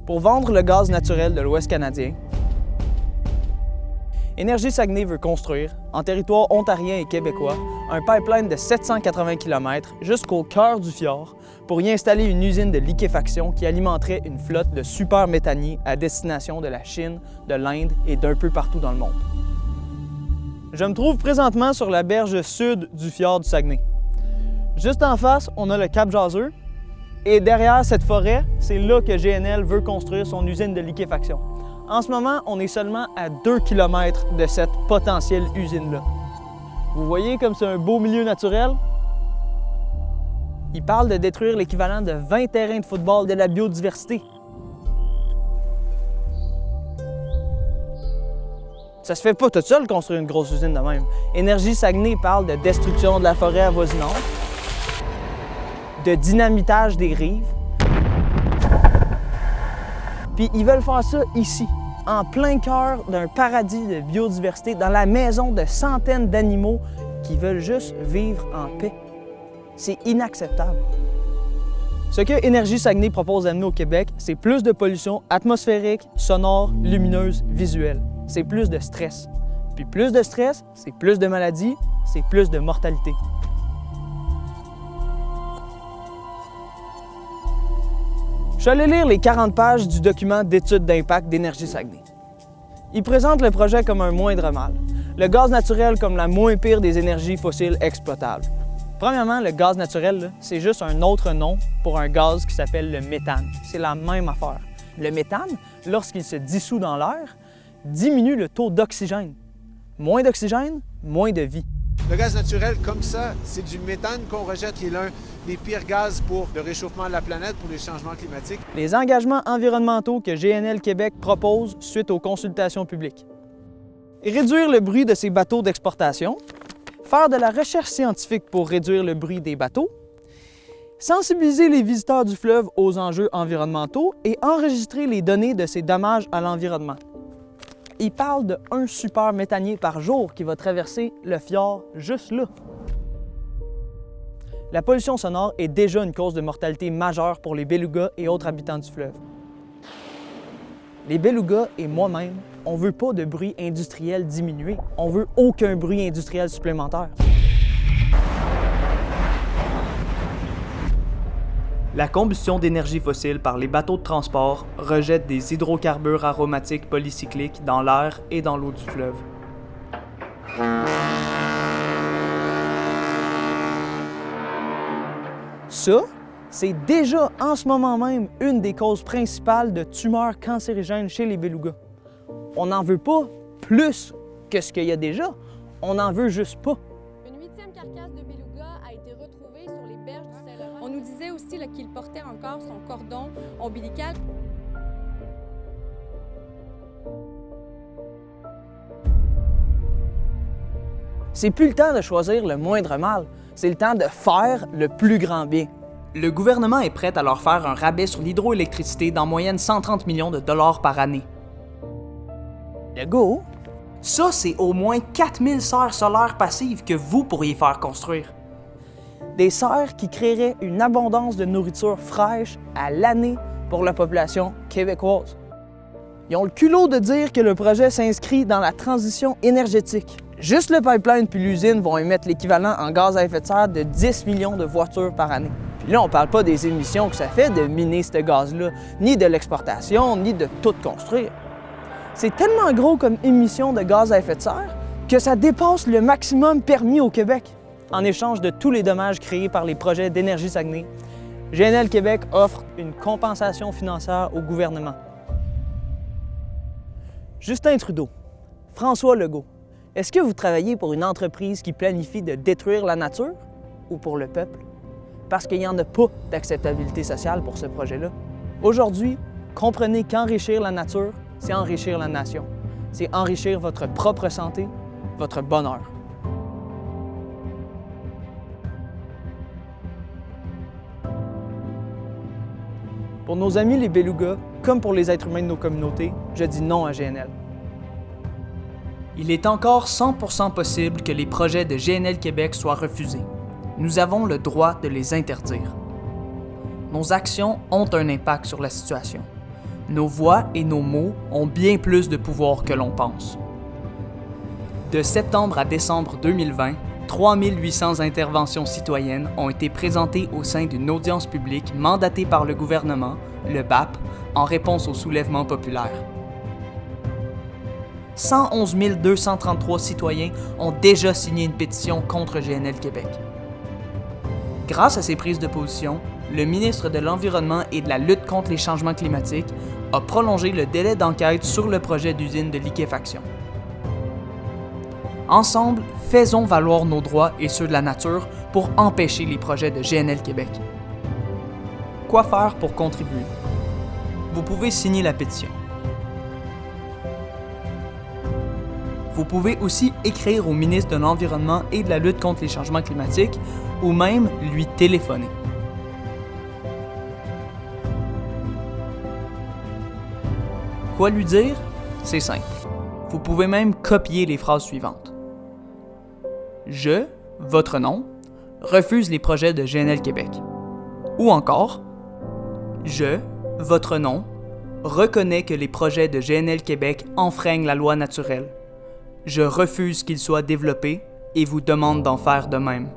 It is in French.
Pour vendre le gaz naturel de l'Ouest canadien, Énergie Saguenay veut construire, en territoire ontarien et québécois, un pipeline de 780 km jusqu'au cœur du fjord pour y installer une usine de liquéfaction qui alimenterait une flotte de super méthaniers à destination de la Chine, de l'Inde et d'un peu partout dans le monde. Je me trouve présentement sur la berge sud du fjord du Saguenay. Juste en face, on a le Cap Jaseux et derrière cette forêt, c'est là que GNL veut construire son usine de liquéfaction. En ce moment, on est seulement à 2 km de cette potentielle usine-là. Vous voyez comme c'est un beau milieu naturel? Il parle de détruire l'équivalent de 20 terrains de football de la biodiversité. Ça se fait pas tout seul construire une grosse usine de même. Énergie Saguenay parle de destruction de la forêt avoisinante, de dynamitage des rives. Puis ils veulent faire ça ici, en plein cœur d'un paradis de biodiversité, dans la maison de centaines d'animaux qui veulent juste vivre en paix. C'est inacceptable. Ce que Énergie Saguenay propose d'amener au Québec, c'est plus de pollution atmosphérique, sonore, lumineuse, visuelle. C'est plus de stress. Puis plus de stress, c'est plus de maladies, c'est plus de mortalité. Je suis allé lire les 40 pages du document d'étude d'impact d'Énergie Saguenay. Il présente le projet comme un moindre mal, le gaz naturel comme la moins pire des énergies fossiles exploitables. Premièrement, le gaz naturel, c'est juste un autre nom pour un gaz qui s'appelle le méthane. C'est la même affaire. Le méthane, lorsqu'il se dissout dans l'air, diminue le taux d'oxygène. Moins d'oxygène, moins de vie. Le gaz naturel, comme ça, c'est du méthane qu'on rejette, qui est l'un des pires gaz pour le réchauffement de la planète, pour les changements climatiques. Les engagements environnementaux que GNL Québec propose suite aux consultations publiques. Réduire le bruit de ces bateaux d'exportation, faire de la recherche scientifique pour réduire le bruit des bateaux, sensibiliser les visiteurs du fleuve aux enjeux environnementaux et enregistrer les données de ces dommages à l'environnement. Il parle de 1 super méthanier par jour qui va traverser le fjord juste là. La pollution sonore est déjà une cause de mortalité majeure pour les belugas et autres habitants du fleuve. Les belugas et moi-même, on veut pas de bruit industriel diminué. On veut aucun bruit industriel supplémentaire. La combustion d'énergie fossile par les bateaux de transport rejette des hydrocarbures aromatiques polycycliques dans l'air et dans l'eau du fleuve. Ça, c'est déjà en ce moment même une des causes principales de tumeurs cancérigènes chez les belugas. On n'en veut pas plus que ce qu'il y a déjà, on n'en veut juste pas. Une 8e carcasse de beluga a été retrouvée sur les berges du Saint-Laurent. On nous disait aussi qu'il portait encore son cordon ombilical. C'est plus le temps de choisir le moindre mal, c'est le temps de faire le plus grand bien. Le gouvernement est prêt à leur faire un rabais sur l'hydroélectricité d'en moyenne 130 millions de dollars par année. Le go, ça c'est au moins 4000 serres solaires passives que vous pourriez faire construire. Des serres qui créeraient une abondance de nourriture fraîche à l'année pour la population québécoise. Ils ont le culot de dire que le projet s'inscrit dans la transition énergétique. Juste le pipeline puis l'usine vont émettre l'équivalent en gaz à effet de serre de 10 millions de voitures par année. Puis là, on parle pas des émissions que ça fait de miner ce gaz-là, ni de l'exportation, ni de tout construire. C'est tellement gros comme émission de gaz à effet de serre que ça dépasse le maximum permis au Québec. En échange de tous les dommages créés par les projets d'Énergie Saguenay, GNL Québec offre une compensation financière au gouvernement. Justin Trudeau, François Legault, est-ce que vous travaillez pour une entreprise qui planifie de détruire la nature ou pour le peuple? Parce qu'il n'y en a pas d'acceptabilité sociale pour ce projet-là. Aujourd'hui, comprenez qu'enrichir la nature, c'est enrichir la nation. C'est enrichir votre propre santé, votre bonheur. Pour nos amis les belugas, comme pour les êtres humains de nos communautés, je dis non à GNL. Il est encore 100% possible que les projets de GNL Québec soient refusés. Nous avons le droit de les interdire. Nos actions ont un impact sur la situation. Nos voix et nos mots ont bien plus de pouvoir que l'on pense. De septembre à décembre 2020, 3800 interventions citoyennes ont été présentées au sein d'une audience publique mandatée par le gouvernement, le BAP, en réponse au soulèvement populaire. 111 233 citoyens ont déjà signé une pétition contre GNL Québec. Grâce à ces prises de position, le ministre de l'Environnement et de la lutte contre les changements climatiques a prolongé le délai d'enquête sur le projet d'usine de liquéfaction. Ensemble, faisons valoir nos droits et ceux de la nature pour empêcher les projets de GNL Québec. Quoi faire pour contribuer? Vous pouvez signer la pétition. Vous pouvez aussi écrire au ministre de l'Environnement et de la lutte contre les changements climatiques ou même lui téléphoner. Quoi lui dire? C'est simple. Vous pouvez même copier les phrases suivantes. Je, votre nom, refuse les projets de GNL Québec. Ou encore, je, votre nom, reconnais que les projets de GNL Québec enfreignent la loi naturelle. Je refuse qu'ils soient développés et vous demande d'en faire de même.